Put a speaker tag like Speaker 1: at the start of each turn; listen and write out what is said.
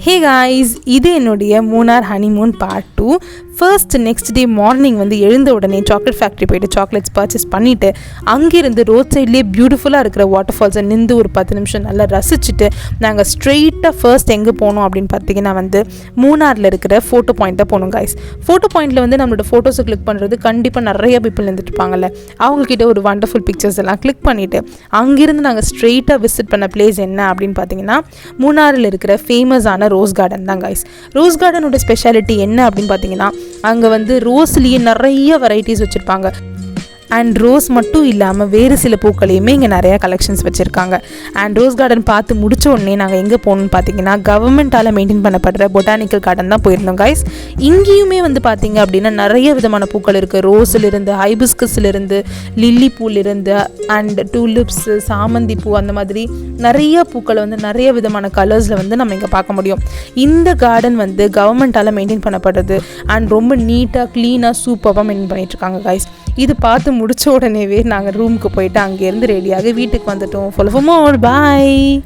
Speaker 1: Hey guys, இது என்னுடைய Munnar honeymoon part 2. Next day morning வந்து எழுந்த உடனே சாக்லேட் ஃபேக்ட்ரி போய்ட்டு சாக்லேட்ஸ் பர்ச்சேஸ் பண்ணிவிட்டு அங்கேருந்து ரோட் சைட்லேயே பியூட்டிஃபுல்லாக இருக்கிற வாட்டர் ஃபால்ஸை நின்று ஒரு 10 நிமிஷம் நல்லா ரசிச்சுட்டு நாங்கள் ஸ்ட்ரெயிட்டாக ஃபர்ஸ்ட் எங்கே போனோம் அப்படின்னு பார்த்தீங்கன்னா வந்து மூணாரில் இருக்கிற ஃபோட்டோ பாயிண்ட்டை போனோம் காய்ஸ். ஃபோட்டோ பாயிண்ட்டில் வந்து நம்மளோட ஃபோட்டோஸை கிளிக் பண்ணுறது கண்டிப்பாக நிறைய பீப்புள் இருந்துட்டு இருப்பாங்கல்ல, அவங்கக்கிட்ட ஒரு வண்டர்ஃபுல் பிக்சர்ஸ் எல்லாம் கிளிக் பண்ணிவிட்டு அங்கேருந்து நாங்கள் ஸ்ட்ரெயிட்டாக விசிட் பண்ண பிளேஸ் என்ன அப்படின்னு பார்த்தீங்கன்னா மூணாரில் இருக்கிற ஃபேமஸான ரோஸ் கார்டன் தான் காய்ஸ். ரோஸ் கார்டனோட ஸ்பெஷாலிட்டி என்ன அப்படின்னு பார்த்தீங்கன்னா அங்கே வந்து ரோஸ்லேயே நிறைய வெரைட்டிஸ் வச்சுருப்பாங்க. அண்ட் ரோஸ் மட்டும் இல்லாமல் வேறு சில பூக்களையுமே இங்கே நிறையா கலெக்ஷன்ஸ் வச்சுருக்காங்க. அண்ட் ரோஸ் கார்டன் பார்த்து முடித்த உடனே நாங்கள் எங்கே போகணுன்னு பார்த்தீங்கன்னா கவர்மெண்ட்டால் மெயின்டைன் பண்ணப்படுற பொட்டானிக்கல் கார்டன் தான் போயிருந்தோம் கைஸ். இங்கேயுமே வந்து பார்த்திங்க அப்படின்னா நிறைய விதமான பூக்கள் இருக்குது. ரோஸிலிருந்து, ஹைபிஸ்கஸ்லேருந்து, லில்லி பூலிருந்து, அண்ட் டூலிப்ஸு, சாமந்தி பூ, அந்த மாதிரி நிறைய பூக்களை வந்து நிறைய விதமான கலர்ஸில் வந்து நம்ம இங்கே பார்க்க முடியும். இந்த கார்டன் வந்து கவர்மெண்ட்டால் மெயின்டைன் பண்ணப்படுறது அண்ட் ரொம்ப நீட்டாக க்ளீனாக சூப்பராக மெயின்டைன் பண்ணிகிட்ருக்காங்க கைஸ். இது பார்த்து முடித்த உடனேவே நாங்கள் ரூமுக்கு போயிட்டு அங்கேருந்து ரெடியாக வீட்டுக்கு வந்துட்டோம். Follow for more. பாய்.